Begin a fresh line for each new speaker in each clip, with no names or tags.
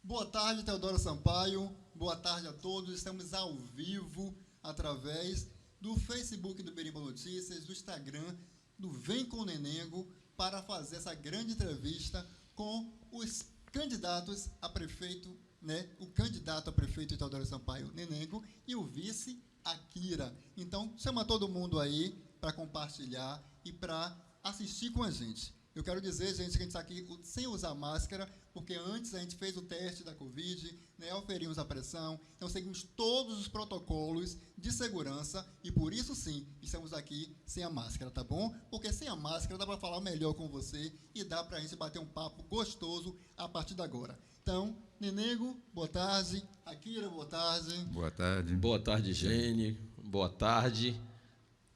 Boa tarde, Teodoro Sampaio. Boa tarde a todos. Estamos ao vivo através do Facebook do Beriba Notícias, do Instagram, do Vem com o Nenengo, para fazer essa grande entrevista com os candidatos a prefeito, né? O candidato a prefeito Teodoro Sampaio Nenengo e o vice Akira. Então, chama todo mundo aí para compartilhar e para assistir com a gente. Eu quero dizer, gente, que a gente está aqui sem usar máscara, porque antes a gente fez o teste da Covid, né, oferimos a pressão, então seguimos todos os protocolos de segurança e, por isso, sim, estamos aqui sem a máscara, tá bom? Porque sem a máscara dá para falar melhor com você e dá para a gente bater um papo gostoso a partir de agora. Então, Nenengo, boa tarde. Akira, boa tarde.
Boa tarde.
Boa tarde, Gene. Boa tarde.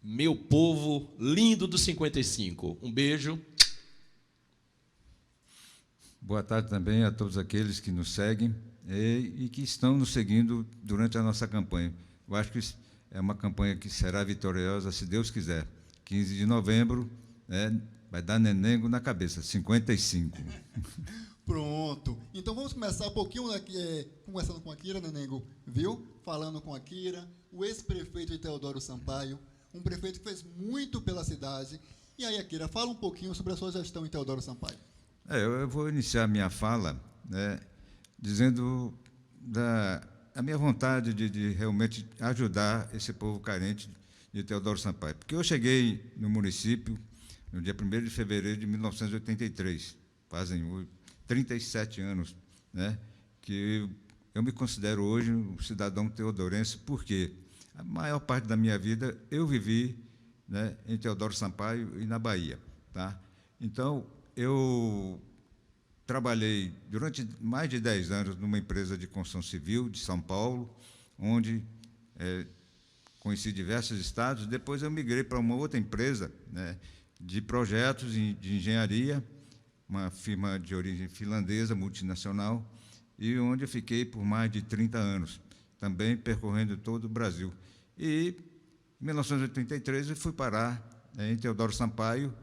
Meu povo lindo do 55. Um beijo.
Boa tarde também a todos aqueles que nos seguem e que estão nos seguindo durante a nossa campanha. Eu acho que é uma campanha que será vitoriosa, se Deus quiser. 15 de novembro, vai dar Nenengo na cabeça, 55.
Pronto. Então, vamos começar um pouquinho conversando com a Akira, Nenengo, viu? Falando com a Akira, o ex-prefeito de Teodoro Sampaio, um prefeito que fez muito pela cidade. E aí, Akira, fala um pouquinho sobre a sua gestão em Teodoro Sampaio.
Eu vou iniciar minha fala, né, dizendo a minha vontade de realmente ajudar esse povo carente de Teodoro Sampaio. Porque eu cheguei no município no dia 1º de fevereiro de 1983, fazem 37 anos, né, que eu me considero hoje um cidadão teodorense, porque a maior parte da minha vida eu vivi, né, em Teodoro Sampaio e na Bahia. Tá? Então, eu trabalhei durante mais de 10 anos numa empresa de construção civil de São Paulo, onde conheci diversos estados. Depois eu migrei para uma outra empresa, né, de projetos de engenharia, uma firma de origem finlandesa, multinacional, e onde eu fiquei por mais de 30 anos, também percorrendo todo o Brasil. E, em 1983, eu fui parar em Teodoro Sampaio,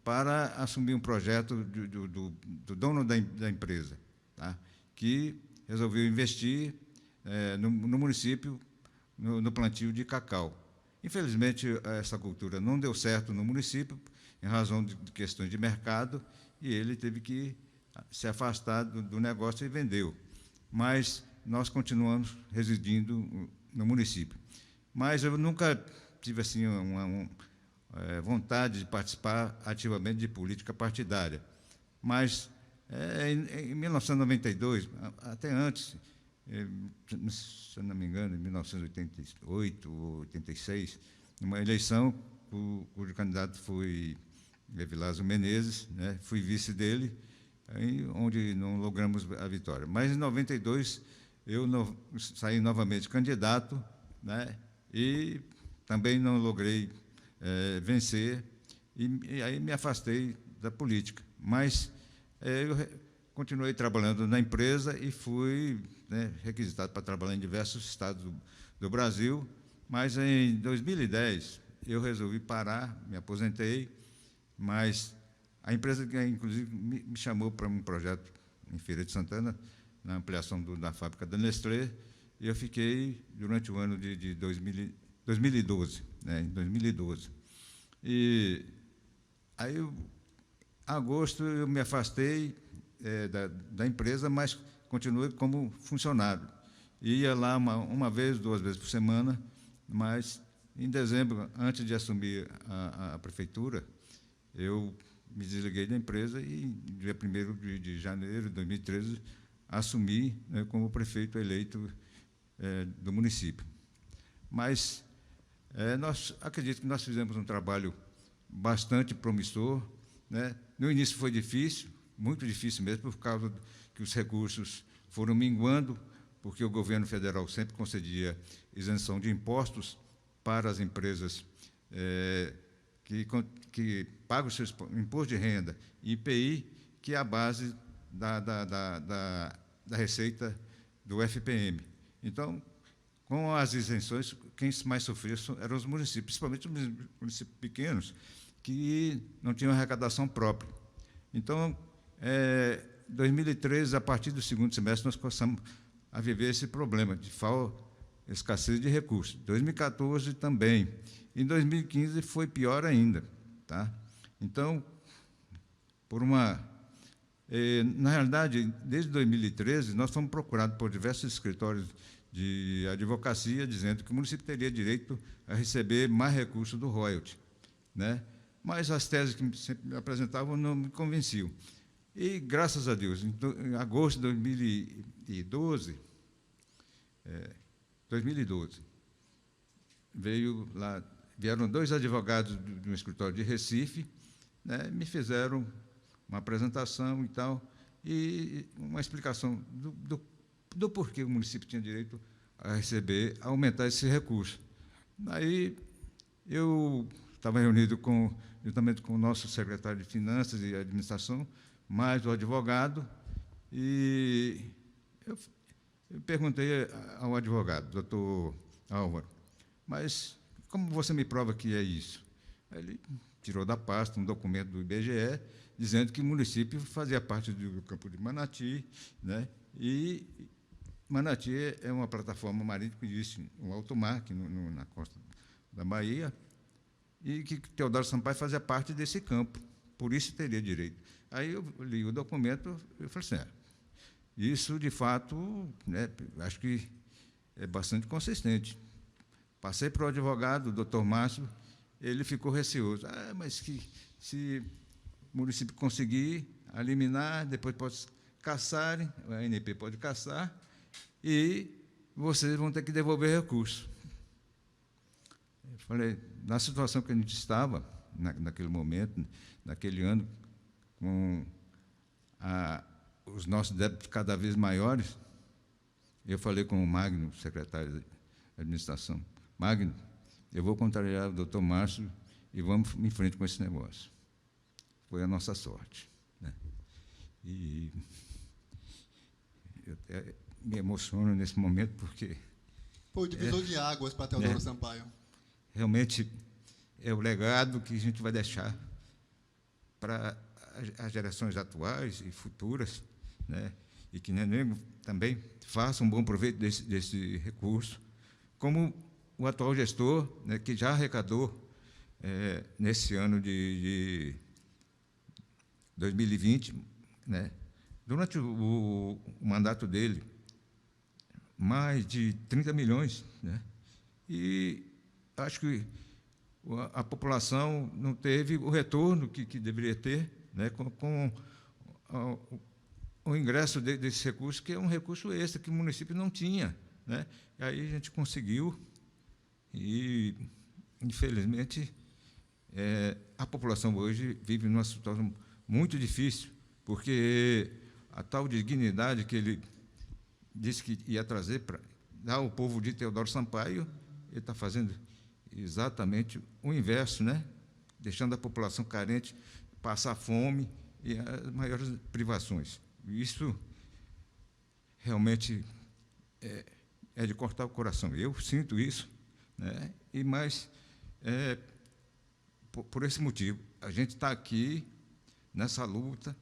para assumir um projeto do dono da empresa, tá? Que resolveu investir no município, no plantio de cacau. Infelizmente, essa cultura não deu certo no município, em razão de questões de mercado, e ele teve que se afastar do negócio e vendeu. Mas nós continuamos residindo no município. Mas eu nunca tive assim vontade de participar ativamente de política partidária. Mas, em 1992, até antes, se eu não me engano, em 1988 ou 86, numa eleição, cujo candidato foi Evilásio Menezes, né, fui vice dele, onde não logramos a vitória. Mas, em 92, eu saí novamente candidato, né, e também não logrei vencer, e aí me afastei da política. Mas eu continuei trabalhando na empresa e fui, né, requisitado para trabalhar em diversos estados do Brasil, mas em 2010 eu resolvi parar, me aposentei, mas a empresa, inclusive, me chamou para um projeto em Feira de Santana, na ampliação da fábrica da Nestlé, e eu fiquei durante o ano de 2012, né, em 2012. E aí, em agosto, eu me afastei da empresa, mas continuei como funcionário. Ia lá uma vez, 2 vezes por semana, mas, em dezembro, antes de assumir a prefeitura, eu me desliguei da empresa e, dia 1º de janeiro de 2013, assumi, né, como prefeito eleito do município. Mas acredito que nós fizemos um trabalho bastante promissor, né? No início foi difícil, muito difícil mesmo, por causa que os recursos foram minguando, porque o governo federal sempre concedia isenção de impostos para as empresas que pagam o seu imposto de renda e IPI, que é a base da receita do FPM. Então, com as isenções, quem mais sofria eram os municípios, principalmente os municípios pequenos, que não tinham arrecadação própria. Então, 2013, a partir do segundo semestre, nós começamos a viver esse problema de escassez de recursos. 2014 também. Em 2015 foi pior ainda. Tá? Então, na realidade, desde 2013, nós fomos procurados por diversos escritórios de advocacia, dizendo que o município teria direito a receber mais recursos do royalty, né? Mas as teses que sempre me apresentavam não me convenciam. E, graças a Deus, em agosto de 2012, vieram 2 advogados de um escritório de Recife, né, me fizeram uma apresentação e tal, e uma explicação do porquê o município tinha direito a aumentar esse recurso. Aí eu estava reunido juntamente com o nosso secretário de Finanças e Administração, mais o advogado, e eu perguntei ao advogado, doutor Álvaro, mas como você me prova que é isso? Ele tirou da pasta um documento do IBGE, dizendo que o município fazia parte do campo de Manati, né? E Manati é uma plataforma marítima que existe um alto mar aqui na costa da Bahia, e que Teodoro Sampaio fazia parte desse campo, por isso teria direito. Aí eu li o documento e falei assim, isso, de fato, né, acho que é bastante consistente. Passei para o advogado, o doutor Márcio, ele ficou receoso. Mas que se o município conseguir eliminar, depois pode caçarem, a ANP pode caçar, e vocês vão ter que devolver recurso. Eu falei, na situação que a gente estava, naquele momento, naquele ano, com os nossos débitos cada vez maiores, eu falei com o Magno, secretário de administração, Magno, eu vou contrariar o doutor Márcio e vamos em frente com esse negócio. Foi a nossa sorte, né? E eu até me emociono nesse momento, porque...
Foi o divisor de águas para Teodoro Sampaio.
Realmente é o legado que a gente vai deixar para as gerações atuais e futuras, né? E que Nenengo também faça um bom proveito desse recurso, como o atual gestor, né, que já arrecadou, nesse ano de 2020, né, durante o mandato dele, mais de 30 milhões, né, e acho que a população não teve o retorno que deveria ter, né, com o ingresso desse recurso, que é um recurso extra que o município não tinha, né? E aí a gente conseguiu, e, infelizmente, a população hoje vive numa situação muito difícil, porque a tal dignidade que ele disse que ia trazer para dar ao povo de Teodoro Sampaio, ele está fazendo exatamente o inverso, né? Deixando a população carente passar fome e as maiores privações. Isso realmente é de cortar o coração. Eu sinto isso, né? E mais, por esse motivo, a gente está aqui nessa luta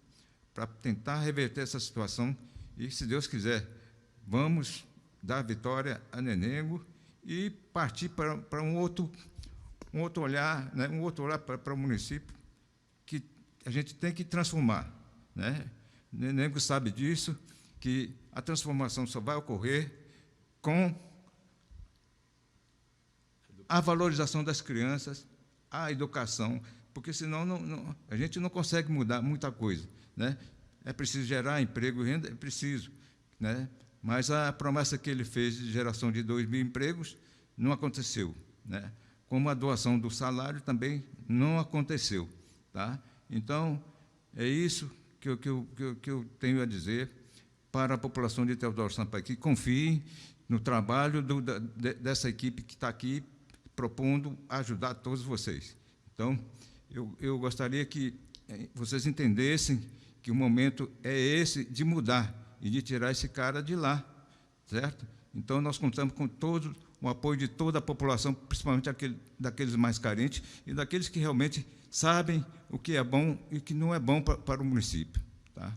para tentar reverter essa situação e, se Deus quiser, vamos dar vitória a Nenengo e partir para um outro olhar, né? Um outro olhar para o município que a gente tem que transformar, né? Nenengo sabe disso, que a transformação só vai ocorrer com a valorização das crianças, a educação, porque senão a gente não consegue mudar muita coisa, né? É preciso gerar emprego e renda, é preciso, né? Mas a promessa que ele fez de geração de 2.000 empregos não aconteceu, né? Como a doação do salário também não aconteceu, tá? Então, é isso que eu tenho a dizer para a população de Teodoro Sampaio, que confiem no trabalho dessa equipe que está aqui propondo ajudar todos vocês. Então, eu gostaria que vocês entendessem que o momento é esse de mudar e de tirar esse cara de lá, certo? Então, nós contamos com todo o apoio de toda a população, principalmente daqueles mais carentes e daqueles que realmente sabem o que é bom e o que não é bom para o município, tá?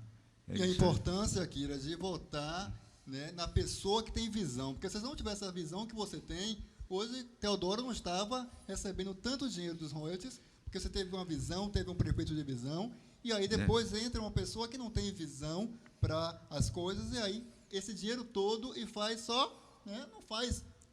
E a importância, Akira, de votar, né, na pessoa que tem visão. Porque se você não tivesse a visão que você tem, hoje Teodoro não estava recebendo tanto dinheiro dos royalties, porque você teve uma visão, teve um prefeito de visão, e aí depois entra uma pessoa que não tem visão para as coisas, e aí esse dinheiro todo e faz só, né,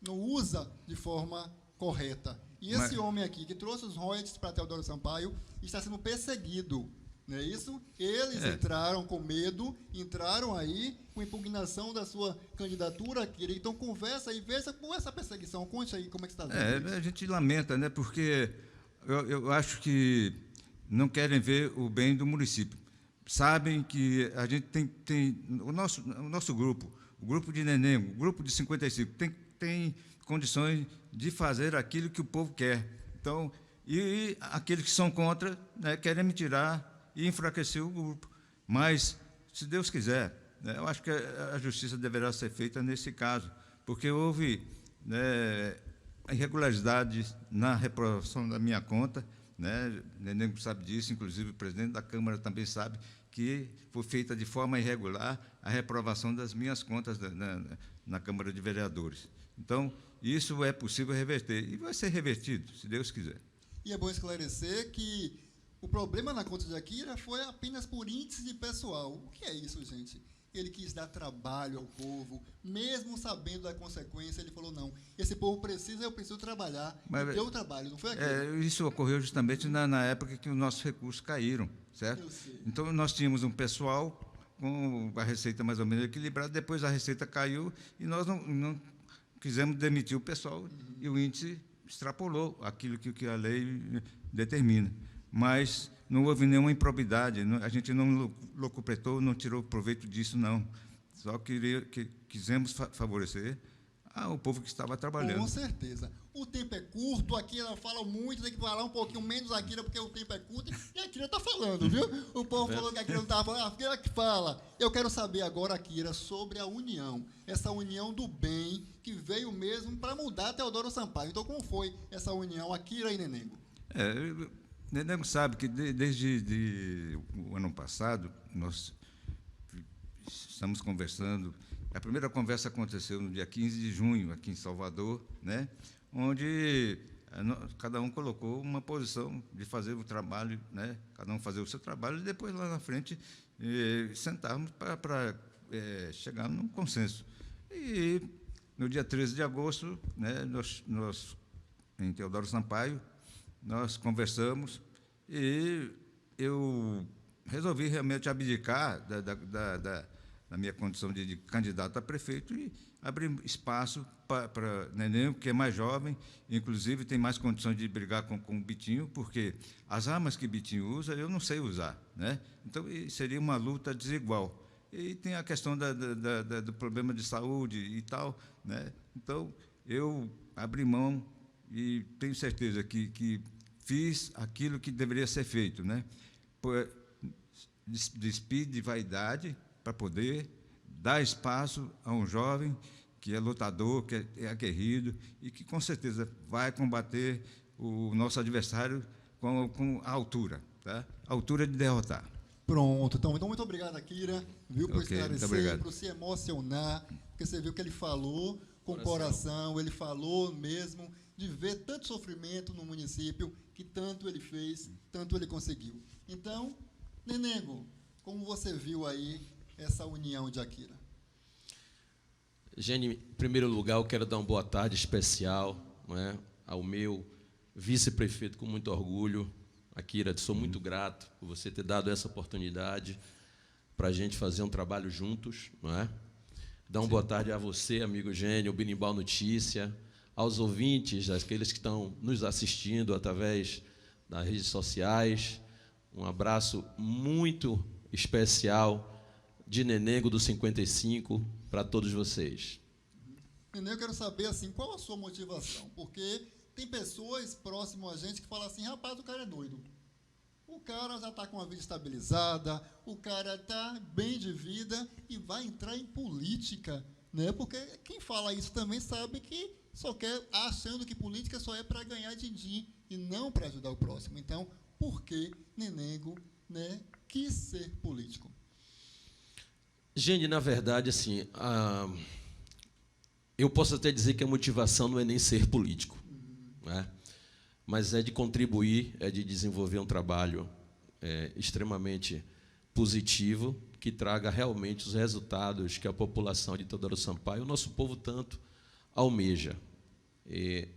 não usa de forma correta. E esse homem aqui, que trouxe os royalties para Teodoro Sampaio, está sendo perseguido. Não é isso? Eles entraram com medo, entraram aí com impugnação da sua candidatura, Akira. Então, conversa aí, veja com essa perseguição. Conte aí como é que está vendo.
A gente lamenta, né? Porque eu acho que não querem ver o bem do município. Sabem que a gente tem o nosso grupo, o grupo de Nenengo, o grupo de 55, tem condições de fazer aquilo que o povo quer. Então, e aqueles que são contra, né, querem me tirar e enfraquecer o grupo. Mas, se Deus quiser, né, eu acho que a justiça deverá ser feita nesse caso, porque houve, né, irregularidades na reprovação da minha conta, né, Nenengo sabe disso, inclusive o presidente da Câmara também sabe que foi feita de forma irregular a reprovação das minhas contas na Câmara de Vereadores. Então, isso é possível reverter, e vai ser revertido, se Deus quiser.
E é bom esclarecer que o problema na conta de Akira foi apenas por índice de pessoal. O que é isso, gente? Ele quis dar trabalho ao povo, mesmo sabendo da consequência, ele falou, não, esse povo precisa, eu preciso trabalhar, e deu trabalho, não foi aquilo?
Isso ocorreu justamente na época que os nossos recursos caíram, certo?
Eu sei.
Então, nós tínhamos um pessoal com a receita mais ou menos equilibrada, depois a receita caiu e nós não quisemos demitir o pessoal e o índice extrapolou aquilo que a lei determina. Mas não houve nenhuma improbidade, a gente não locupletou, não tirou proveito disso, não. Só quisemos favorecer o povo que estava trabalhando.
Com certeza. O tempo é curto, aqui ela fala muito, tem que falar um pouquinho menos Akira, porque o tempo é curto, e a Akira está falando, viu? O povo falou que a Akira não estava falando, a Akira que fala. Eu quero saber agora, Akira, sobre a união, essa união do bem, que veio mesmo para mudar Teodoro Sampaio. Então, como foi essa união, Akira e Nenengo?
Nenengo sabe que desde o ano passado, nós estamos conversando. A primeira conversa aconteceu no dia 15 de junho, aqui em Salvador, né, onde cada um colocou uma posição de fazer o trabalho, né, cada um fazer o seu trabalho, e depois, lá na frente, sentarmos para chegar num consenso. E, no dia 13 de agosto, né, nós, em Teodoro Sampaio, nós conversamos e eu resolvi realmente abdicar da minha condição de candidato a prefeito e abrir espaço para Nenengo, que é mais jovem, inclusive tem mais condições de brigar com o Bitinho, porque as armas que Bitinho usa, eu não sei usar, né? Então, seria uma luta desigual. E tem a questão do problema de saúde e tal, né? Então, eu abri mão e tenho certeza que fiz aquilo que deveria ser feito, né? Despir de vaidade para poder dar espaço a um jovem que é lutador, que é aguerrido e que, com certeza, vai combater o nosso adversário com a altura, tá? A altura de derrotar.
Pronto. Então, muito obrigado, Akira, viu, por esclarecer, por se emocionar, porque você viu que ele falou com o coração, ele falou mesmo de ver tanto sofrimento no município, que tanto ele fez, tanto ele conseguiu. Então, Nenengo, como você viu aí essa união de Akira?
Gene, em primeiro lugar, eu quero dar uma boa tarde especial, não é, ao meu vice-prefeito, com muito orgulho. Akira, sou muito grato por você ter dado essa oportunidade para a gente fazer um trabalho juntos, não é? Dar uma boa tarde a você, amigo Gênio, o Berimbau Notícia, aos ouvintes, aqueles que estão nos assistindo através das redes sociais. Um abraço muito especial de Nenengo do 55 para todos vocês.
Nenengo, eu quero saber assim, qual a sua motivação? Porque tem pessoas próximas a gente que falam assim, rapaz, o cara é doido. O cara já está com a vida estabilizada, o cara está bem de vida e vai entrar em política, né? Porque quem fala isso também sabe que só quer, achando que política só é para ganhar din-din e não para ajudar o próximo. Então, por que Nenengo, né, quis ser político?
Gente, na verdade, assim, eu posso até dizer que a motivação não é nem ser político, né? Mas é de contribuir, é de desenvolver um trabalho extremamente positivo, que traga realmente os resultados que a população de Teodoro Sampaio, o nosso povo tanto almeja. E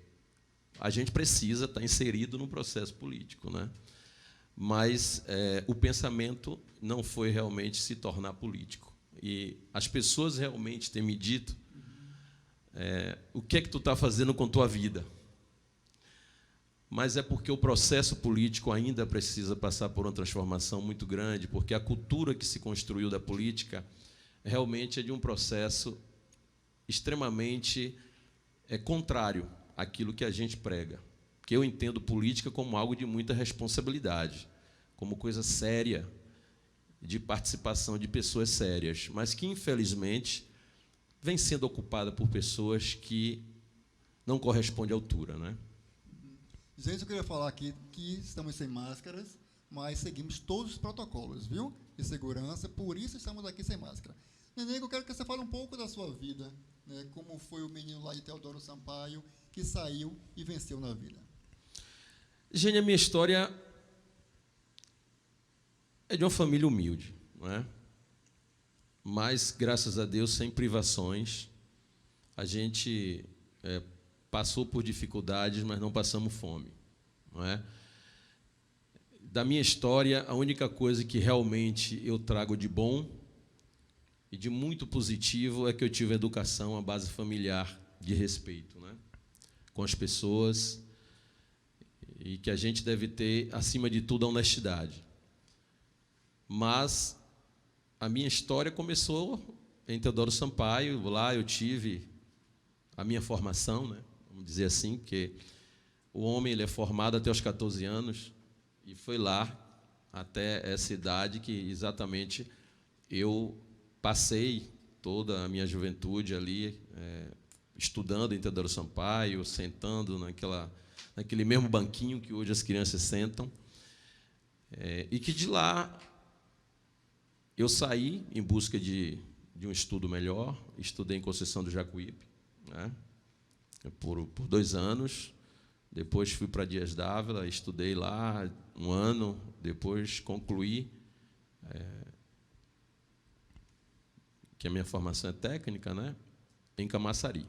a gente precisa estar inserido no processo político, né? Mas o pensamento não foi realmente se tornar político. E as pessoas realmente têm me dito o que é que tu está fazendo com tua vida. Mas é porque o processo político ainda precisa passar por uma transformação muito grande, porque a cultura que se construiu da política realmente é de um processo extremamente contrário àquilo que a gente prega. Que eu entendo política como algo de muita responsabilidade, como coisa séria, de participação de pessoas sérias, mas que, infelizmente, vem sendo ocupada por pessoas que não correspondem à altura, né?
Gente, eu queria falar aqui que estamos sem máscaras, mas seguimos todos os protocolos, viu? De segurança, por isso estamos aqui sem máscara. Nenego, eu quero que você fale um pouco da sua vida, né? Como foi o menino lá de Teodoro Sampaio que saiu e venceu na vida.
Gente, a minha história é de uma família humilde, não é? Mas, graças a Deus, sem privações. A gente passou por dificuldades, mas não passamos fome, não é? Da minha história, a única coisa que realmente eu trago de bom e de muito positivo é que eu tive educação, a base familiar de respeito, né? Com as pessoas, e que a gente deve ter, acima de tudo, a honestidade. Mas a minha história começou em Teodoro Sampaio. Lá eu tive a minha formação, né? Vamos dizer assim, porque o homem ele é formado até os 14 anos, e foi lá, até essa idade, que exatamente eu passei toda a minha juventude ali, estudando em Teodoro Sampaio, sentando naquele mesmo banquinho que hoje as crianças sentam, e que de lá eu saí em busca de um estudo melhor. Estudei em Conceição do Jacuípe, né, por 2 anos. Depois fui para Dias d'Ávila, estudei lá 1 ano. Depois concluí, que a minha formação é técnica, né, em Camaçari.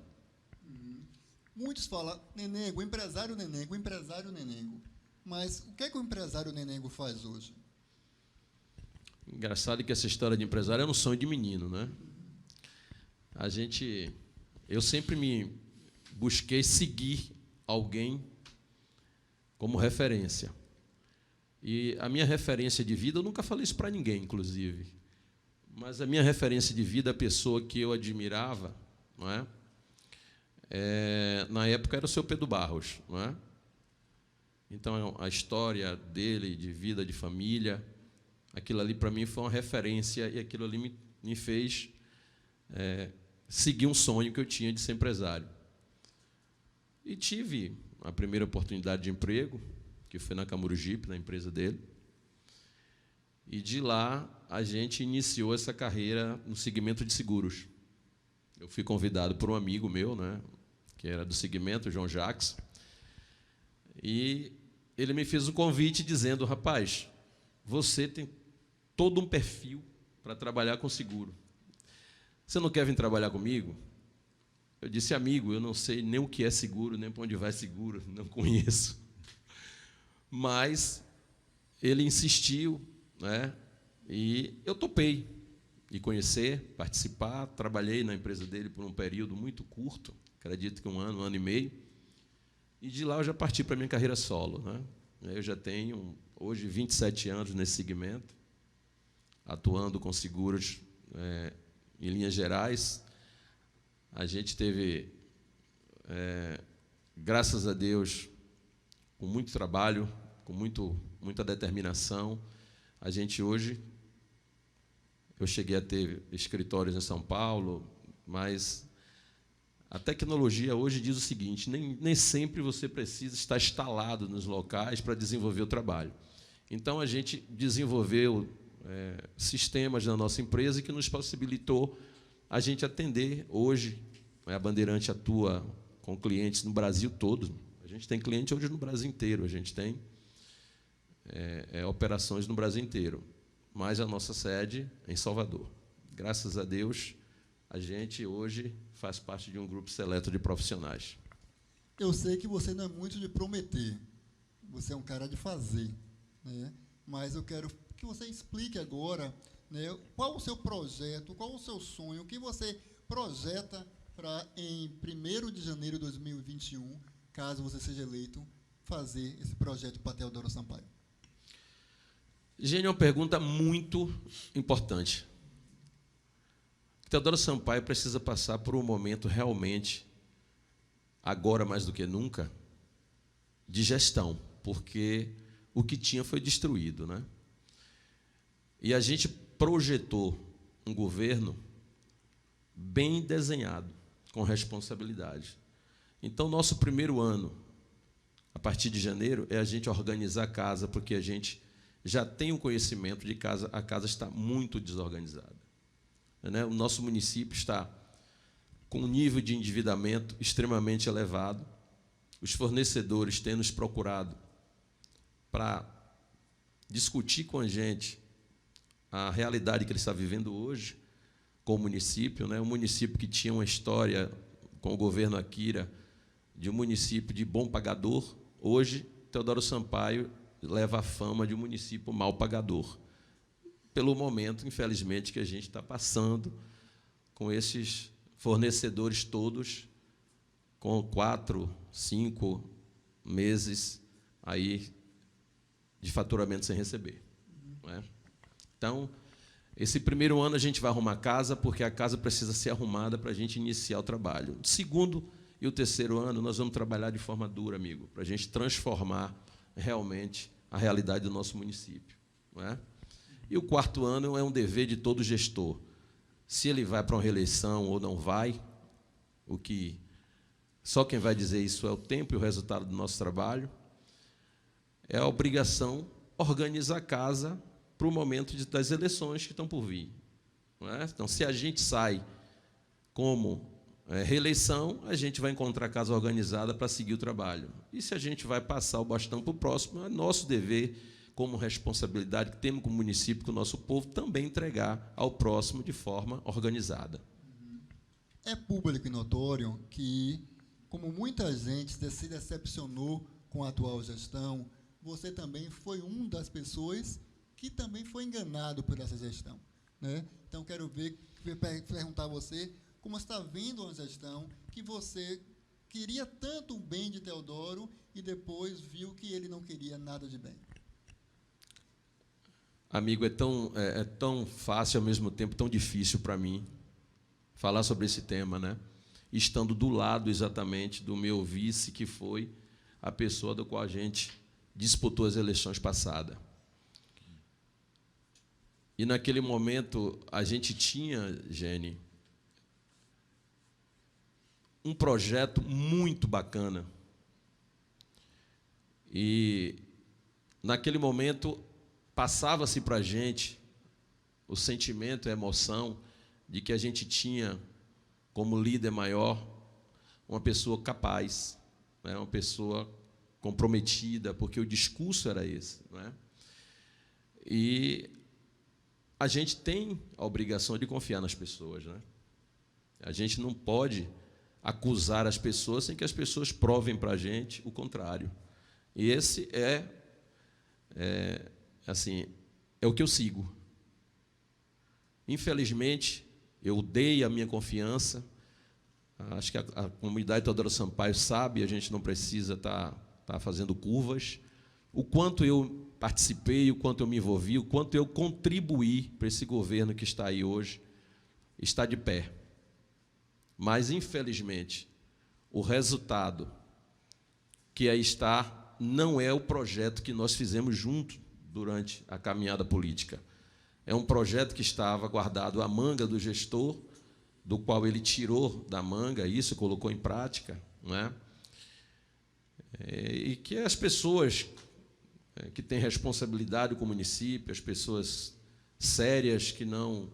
Muitos falam, Nenengo, empresário Nenengo, empresário Nenengo. Mas o que é que o empresário Nenengo faz hoje?
Engraçado que essa história de empresário é um sonho de menino, né? Eu sempre me busquei seguir alguém como referência. E a minha referência de vida, eu nunca falei isso para ninguém, inclusive, mas a minha referência de vida, a pessoa que eu admirava, não é? Na época era o seu Pedro Barros, não é? Então, a história dele, de vida, de família, aquilo ali para mim foi uma referência, e aquilo ali me fez seguir um sonho que eu tinha de ser empresário. E tive a primeira oportunidade de emprego, que foi na Camurugipe, na empresa dele. E de lá a gente iniciou essa carreira no segmento de seguros. Eu fui convidado por um amigo meu, né, que era do segmento, o João Jacques, e ele me fez um convite dizendo: rapaz, você tem todo um perfil para trabalhar com seguro. Você não quer vir trabalhar comigo? Eu disse: amigo, eu não sei nem o que é seguro, nem para onde vai seguro, não conheço. Mas ele insistiu, né? E eu topei de conhecer, participar. Trabalhei na empresa dele por um período muito curto, acredito que 1 ano, 1 ano e meio. E de lá eu já parti para a minha carreira solo, né? Eu já tenho, hoje, 27 anos nesse segmento, atuando com seguros em linhas gerais. A gente teve, graças a Deus, com muito trabalho, com muita determinação, a gente hoje, eu cheguei a ter escritórios em São Paulo, mas a tecnologia hoje diz o seguinte: nem sempre você precisa estar instalado nos locais para desenvolver o trabalho. Então, a gente desenvolveu, sistemas na nossa empresa que nos possibilitou a gente atender hoje. A Bandeirante atua com clientes no Brasil todo. A gente tem cliente hoje no Brasil inteiro, a gente tem operações no Brasil inteiro, mas a nossa sede é em Salvador. Graças a Deus, a gente hoje faz parte de um grupo seleto de profissionais.
Eu sei que você não é muito de prometer, você é um cara de fazer, né? Mas eu quero que você explique agora, né, qual o seu projeto, qual o seu sonho, o que você projeta para, em 1º de janeiro de 2021, caso você seja eleito, fazer esse projeto para Teodoro Sampaio.
Gênio, é uma pergunta muito importante. Teodoro Sampaio precisa passar por um momento realmente, agora mais do que nunca, de gestão, porque o que tinha foi destruído, né? E a gente projetou um governo bem desenhado, com responsabilidade. Então, nosso primeiro ano, a partir de janeiro, é a gente organizar a casa, porque a gente já tem um conhecimento de casa, a casa está muito desorganizada, né? O nosso município está com um nível de endividamento extremamente elevado. Os fornecedores têm nos procurado para discutir com a gente a realidade que ele está vivendo hoje com o município, né? Um município que tinha uma história com o governo Akira de um município de bom pagador. Hoje, Teodoro Sampaio leva a fama de um município mal pagador, pelo momento, infelizmente, que a gente está passando com esses fornecedores todos com 4, 5 meses aí de faturamento sem receber, né? Então, esse primeiro ano a gente vai arrumar a casa, porque a casa precisa ser arrumada para a gente iniciar o trabalho. O segundo e o terceiro ano nós vamos trabalhar de forma dura, amigo, para a gente transformar realmente a realidade do nosso município, não é? E o quarto ano é um dever de todo gestor. Se ele vai para uma reeleição ou não vai, o que só quem vai dizer isso é o tempo e o resultado do nosso trabalho, é a obrigação organizar a casa para o momento das eleições que estão por vir, não é? Então, se a gente sai como reeleição, a gente vai encontrar a casa organizada para seguir o trabalho. E se a gente vai passar o bastão para o próximo, é nosso dever, como responsabilidade que temos com o município, com o nosso povo, também entregar ao próximo de forma organizada.
É público e notório que, como muita gente se decepcionou com a atual gestão, você também foi uma das pessoas que também foi enganado por essa gestão, né? Então, quero perguntar a você como está vendo uma gestão que você queria tanto o bem de Teodoro e depois viu que ele não queria nada de bem.
Amigo, é tão fácil, ao mesmo tempo tão difícil para mim falar sobre esse tema, né? Estando do lado exatamente do meu vice, que foi a pessoa do qual a gente disputou as eleições passadas. E, naquele momento, a gente tinha, Gene, um projeto muito bacana. E, naquele momento, passava-se para a gente o sentimento e a emoção de que a gente tinha, como líder maior, uma pessoa capaz, né? Uma pessoa comprometida, porque o discurso era esse, né? E a gente tem a obrigação de confiar nas pessoas, né? A gente não pode acusar as pessoas sem que as pessoas provem para a gente o contrário. E esse assim, é o que eu sigo. Infelizmente, eu dei a minha confiança. Acho que a comunidade Teodoro Sampaio sabe, a gente não precisa estar fazendo curvas. O quanto eu participei, o quanto eu me envolvi, o quanto eu contribuí para esse governo que está aí hoje, está de pé. Mas, infelizmente, o resultado que aí está não é o projeto que nós fizemos junto durante a caminhada política. É um projeto que estava guardado à manga do gestor, do qual ele tirou da manga isso, colocou em prática, não é? E que as pessoas que têm responsabilidade com o município, as pessoas sérias que não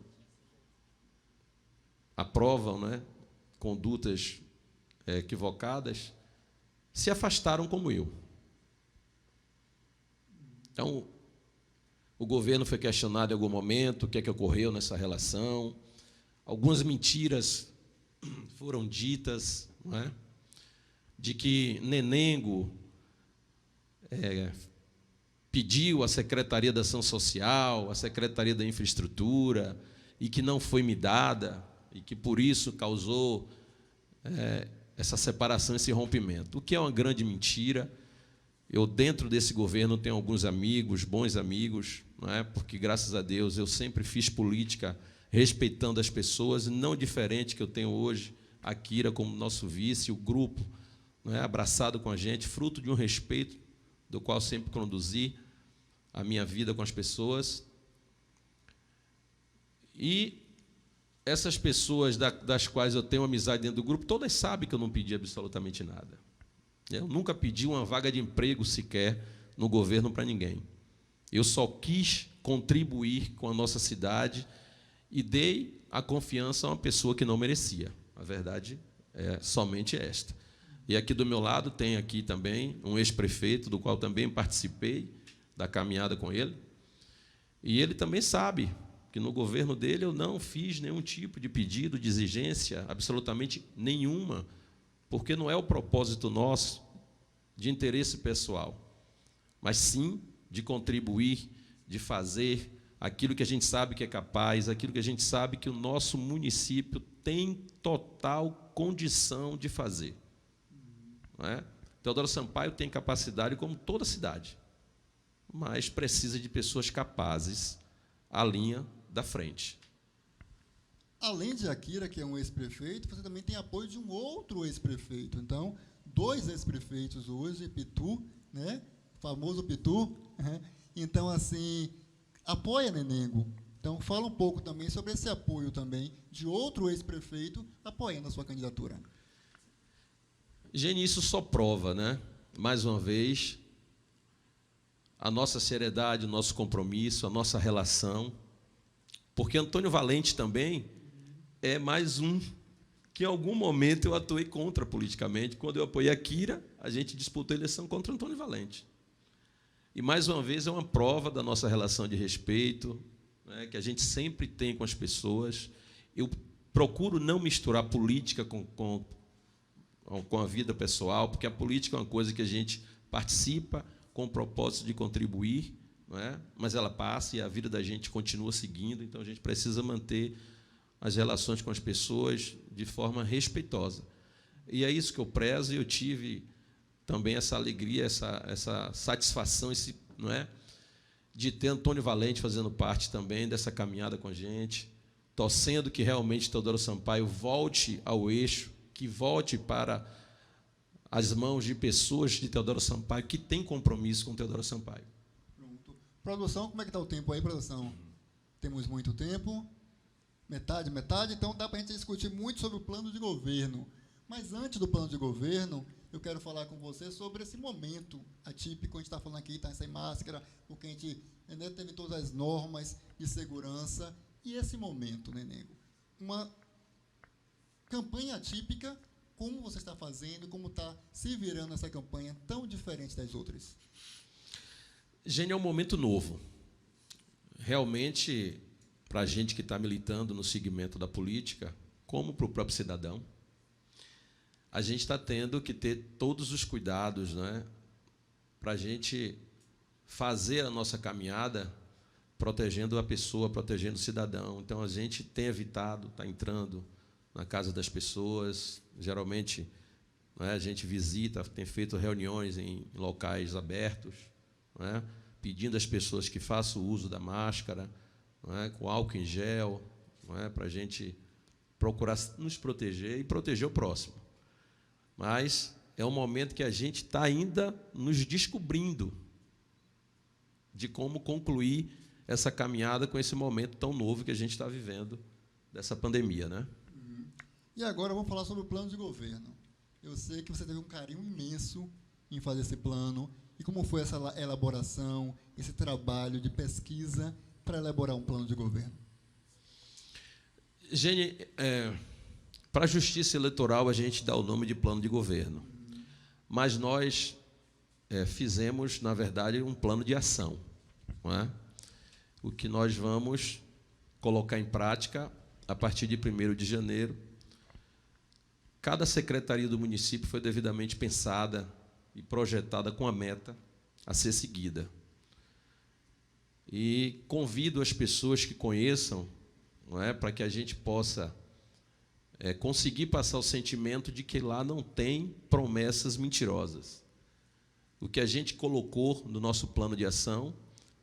aprovam, né, condutas equivocadas, se afastaram como eu. Então, o governo foi questionado em algum momento o que é que ocorreu nessa relação. Algumas mentiras foram ditas, não é? De que Nenengo pediu à Secretaria da Ação Social, à Secretaria da Infraestrutura, e que não foi me dada, e que, por isso, causou essa separação, esse rompimento. O que é uma grande mentira. Eu, dentro desse governo, tenho alguns amigos, bons amigos, não é? Porque, graças a Deus, eu sempre fiz política respeitando as pessoas, não diferente que eu tenho hoje, a Kira como nosso vice, o grupo, não é? Abraçado com a gente, fruto de um respeito do qual sempre conduzi a minha vida com as pessoas. E essas pessoas das quais eu tenho amizade dentro do grupo, todas sabem que eu não pedi absolutamente nada. Eu nunca pedi uma vaga de emprego sequer no governo para ninguém. Eu só quis contribuir com a nossa cidade e dei a confiança a uma pessoa que não merecia. A verdade é somente esta. E aqui do meu lado tem aqui também um ex-prefeito, do qual também participei da caminhada com ele. E ele também sabe que no governo dele eu não fiz nenhum tipo de pedido, de exigência, absolutamente nenhuma, porque não é o propósito nosso de interesse pessoal, mas sim de contribuir, de fazer aquilo que a gente sabe que é capaz, aquilo que a gente sabe que o nosso município tem total condição de fazer. Não é? Teodoro Sampaio tem capacidade como toda cidade, mas precisa de pessoas capazes à linha da frente.
Além de Akira, que é um ex-prefeito, você também tem apoio de um outro ex-prefeito. Então, 2 ex-prefeitos hoje, Pitu, né? Famoso Pitu. Então, assim, apoia Nenengo. Então, fala um pouco também sobre esse apoio também de outro ex-prefeito apoiando a sua candidatura.
Geni, isso só prova, né? Mais uma vez, a nossa seriedade, o nosso compromisso, a nossa relação, porque Antônio Valente também é mais um que, em algum momento, eu atuei contra politicamente. Quando eu apoiei a Kira, a gente disputou a eleição contra Antônio Valente. E, mais uma vez, é uma prova da nossa relação de respeito, né, que a gente sempre tem com as pessoas. Eu procuro não misturar política com a vida pessoal, porque a política é uma coisa que a gente participa com o propósito de contribuir, não é? Mas ela passa e a vida da gente continua seguindo, então a gente precisa manter as relações com as pessoas de forma respeitosa. E é isso que eu prezo, e eu tive também essa alegria, essa satisfação, não é? De ter Antônio Valente fazendo parte também dessa caminhada com a gente, torcendo que realmente Teodoro Sampaio volte ao eixo, que volte para as mãos de pessoas de Teodoro Sampaio que têm compromisso com Teodoro Sampaio.
Pronto. Produção, como é que está o tempo aí, produção? Temos muito tempo, metade, então dá para a gente discutir muito sobre o plano de governo. Mas antes do plano de governo, eu quero falar com você sobre esse momento atípico. A gente está falando aqui, está sem máscara, porque a gente teve todas as normas de segurança. E esse momento, Nenengo? Uma campanha atípica, como você está fazendo, como está se virando essa campanha tão diferente das outras?
Gênio, é um momento novo. Realmente, para a gente que está militando no segmento da política, como para o próprio cidadão, a gente está tendo que ter todos os cuidados, né, para a gente fazer a nossa caminhada protegendo a pessoa, protegendo o cidadão. Então, a gente tem evitado, está entrando na casa das pessoas, geralmente, não é, a gente visita, tem feito reuniões em locais abertos, não é, pedindo às pessoas que façam o uso da máscara, não é, com álcool em gel, não é, para a gente procurar nos proteger e proteger o próximo. Mas é um momento que a gente está ainda nos descobrindo de como concluir essa caminhada com esse momento tão novo que a gente está vivendo dessa pandemia, né?
E agora vamos falar sobre o plano de governo. Eu sei que você teve um carinho imenso em fazer esse plano. E como foi essa elaboração, esse trabalho de pesquisa para elaborar um plano de governo?
Gene, para a justiça eleitoral, a gente dá o nome de plano de governo. Mas nós fizemos, na verdade, um plano de ação. Não é? O que nós vamos colocar em prática a partir de 1º de janeiro. Cada secretaria do município foi devidamente pensada e projetada com a meta a ser seguida. E convido as pessoas que conheçam, não é, para que a gente possa conseguir passar o sentimento de que lá não tem promessas mentirosas. O que a gente colocou no nosso plano de ação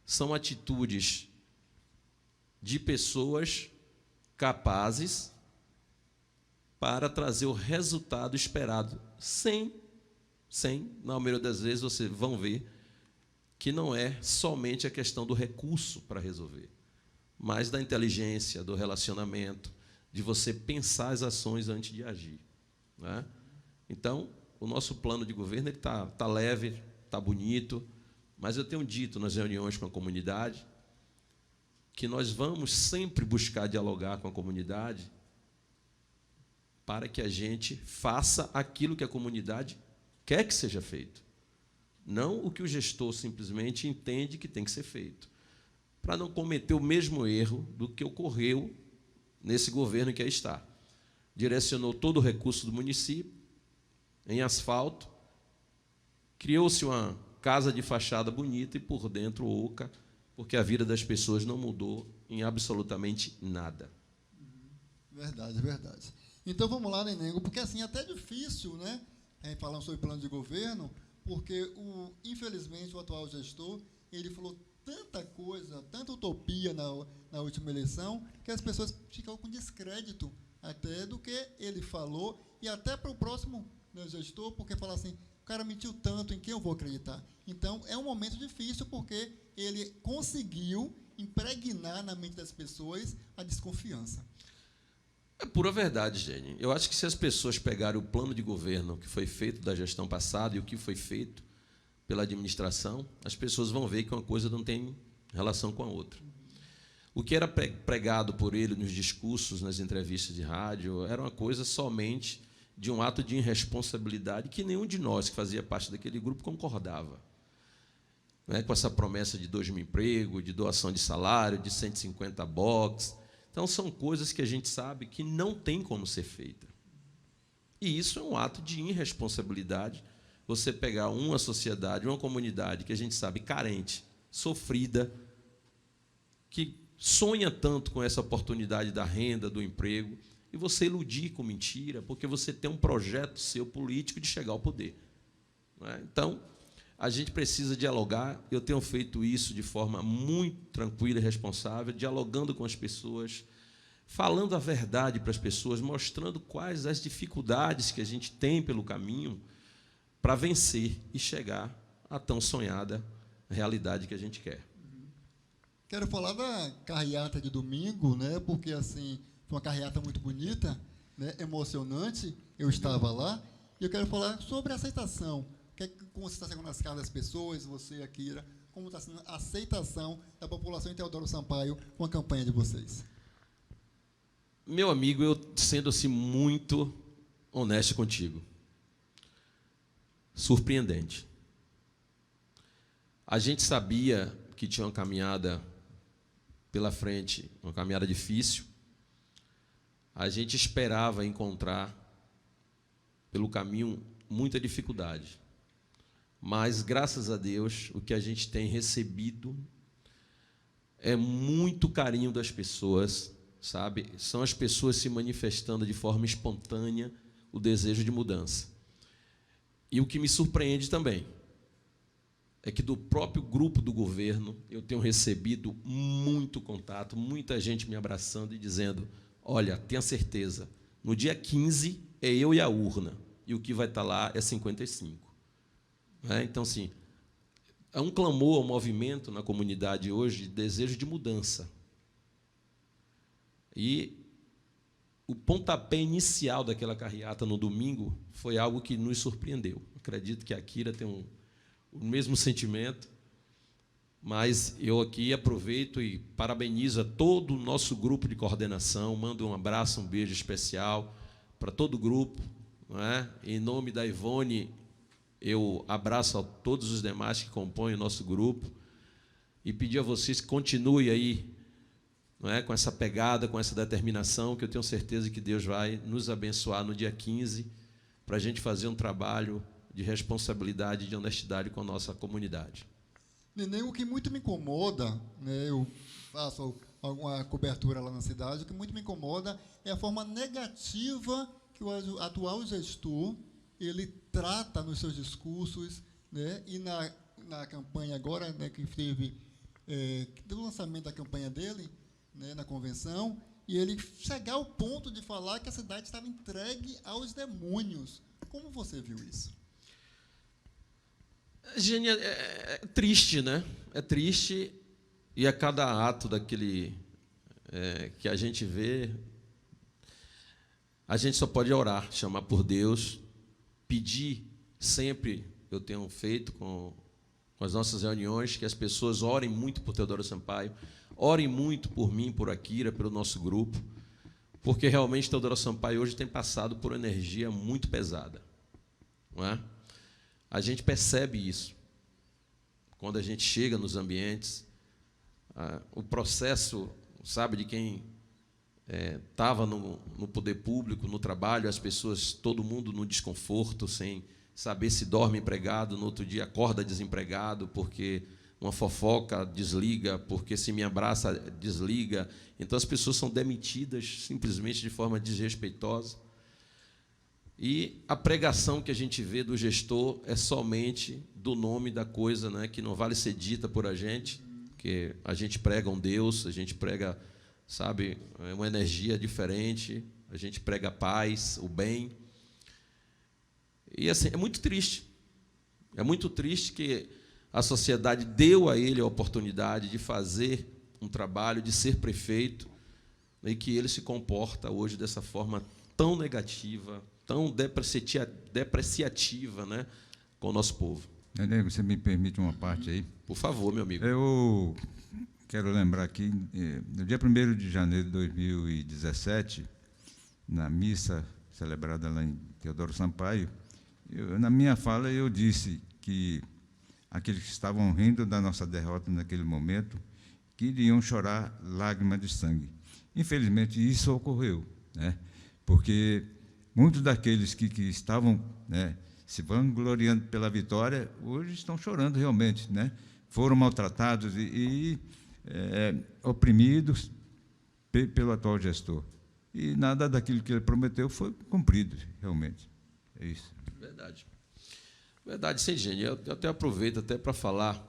são atitudes de pessoas capazes para trazer o resultado esperado, sem, na maioria das vezes, vocês vão ver que não é somente a questão do recurso para resolver, mas da inteligência, do relacionamento, de você pensar as ações antes de agir. Né? Então, o nosso plano de governo está leve, está bonito, mas eu tenho dito nas reuniões com a comunidade que nós vamos sempre buscar dialogar com a comunidade para que a gente faça aquilo que a comunidade quer que seja feito, não o que o gestor simplesmente entende que tem que ser feito, para não cometer o mesmo erro do que ocorreu nesse governo que aí está. Direcionou todo o recurso do município em asfalto, criou-se uma casa de fachada bonita e por dentro oca, porque a vida das pessoas não mudou em absolutamente nada.
Verdade, verdade. Então, vamos lá, Nenengo, porque assim, é até difícil, né, falando sobre plano de governo, porque, infelizmente, o atual gestor, ele falou tanta coisa, tanta utopia na última eleição, que as pessoas ficam com descrédito até do que ele falou, e até para o próximo, né, gestor, porque fala assim, o cara mentiu tanto, em quem eu vou acreditar? Então, é um momento difícil, porque ele conseguiu impregnar na mente das pessoas a desconfiança.
É pura verdade, Gene. Eu acho que se as pessoas pegarem o plano de governo que foi feito da gestão passada e o que foi feito pela administração, as pessoas vão ver que uma coisa não tem relação com a outra. O que era pregado por ele nos discursos, nas entrevistas de rádio, era uma coisa somente de um ato de irresponsabilidade que nenhum de nós que fazia parte daquele grupo concordava. Não é? Com essa promessa de 2.000 empregos, de doação de salário, de 150 box. Então, são coisas que a gente sabe que não tem como ser feita. E isso é um ato de irresponsabilidade, você pegar uma sociedade, uma comunidade que a gente sabe carente, sofrida, que sonha tanto com essa oportunidade da renda, do emprego, e você iludir com mentira, porque você tem um projeto seu político de chegar ao poder. Não é? Então, a gente precisa dialogar. Eu tenho feito isso de forma muito tranquila e responsável, dialogando com as pessoas, falando a verdade para as pessoas, mostrando quais as dificuldades que a gente tem pelo caminho para vencer e chegar à tão sonhada realidade que a gente quer.
Quero falar da carreata de domingo, né? Porque assim, foi uma carreata muito bonita, né? Emocionante. Eu estava lá e eu quero falar sobre a aceitação. Como você está chegando nas casas das pessoas, você, Akira, como está sendo a aceitação da população em Teodoro Sampaio com a campanha de vocês?
Meu amigo, eu sendo assim muito honesto contigo, surpreendente. A gente sabia que tinha uma caminhada pela frente, uma caminhada difícil. A gente esperava encontrar pelo caminho muita dificuldade. Mas, graças a Deus, o que a gente tem recebido é muito carinho das pessoas, sabe? São as pessoas se manifestando de forma espontânea o desejo de mudança. E o que me surpreende também é que do próprio grupo do governo eu tenho recebido muito contato, muita gente me abraçando e dizendo, olha, tenha certeza, no dia 15 é eu e a urna, e o que vai estar lá é 55. Então, assim, há um clamor, um movimento na comunidade hoje de desejo de mudança. E o pontapé inicial daquela carreata no domingo foi algo que nos surpreendeu. Acredito que a Akira tem o mesmo sentimento. mas eu aqui aproveito e parabenizo a todo o nosso grupo de coordenação, mando um abraço, um beijo especial para todo o grupo, não é? Em nome da Ivone, eu abraço a todos os demais que compõem o nosso grupo e pedir a vocês que continuem aí, não é? Com essa pegada, com essa determinação, que eu tenho certeza que Deus vai nos abençoar no dia 15 para a gente fazer um trabalho de responsabilidade e de honestidade com a nossa comunidade.
Neném, o que muito me incomoda, né, eu faço alguma cobertura lá na cidade, o que muito me incomoda é a forma negativa que o atual gestor ele trata nos seus discursos, né, e na campanha agora, né, que teve do lançamento da campanha dele, né, na convenção, e ele chegar ao ponto de falar que a cidade estava entregue aos demônios. Como você viu isso?
Gênia, é triste, né? É triste, e a cada ato daquele que a gente vê, a gente só pode orar, chamar por Deus, pedir sempre, eu tenho feito com as nossas reuniões, que as pessoas orem muito por Teodoro Sampaio, orem muito por mim, por Akira, pelo nosso grupo, porque realmente Teodoro Sampaio hoje tem passado por uma energia muito pesada, não é? A gente percebe isso quando a gente chega nos ambientes, o processo, sabe, de quem estava no poder público, no trabalho, as pessoas, todo mundo no desconforto, sem saber se dorme empregado, no outro dia acorda desempregado, porque uma fofoca desliga, porque se me abraça desliga. Então as pessoas são demitidas simplesmente de forma desrespeitosa. E a pregação que a gente vê do gestor é somente do nome da coisa, né, que não vale ser dita por a gente, que a gente prega um Deus, a gente prega, sabe, uma energia diferente, a gente prega a paz, o bem. E assim, é muito triste que a sociedade deu a ele a oportunidade de fazer um trabalho, de ser prefeito, e que ele se comporta hoje dessa forma tão negativa, tão depreciativa, né, com o nosso povo.
Nenê, você me permite uma parte aí?
Por favor, meu amigo.
Eu quero lembrar que, no dia 1º de janeiro de 2017, na missa celebrada lá em Teodoro Sampaio, na minha fala eu disse que aqueles que estavam rindo da nossa derrota naquele momento, que iriam chorar lágrimas de sangue. Infelizmente, isso ocorreu, né? Porque muitos daqueles que estavam, né, se vangloriando pela vitória, hoje estão chorando realmente, né? Foram maltratados e oprimidos pelo atual gestor. E nada daquilo que ele prometeu foi cumprido, realmente. É isso.
Verdade. Verdade, sem gênio. Eu até aproveito até para falar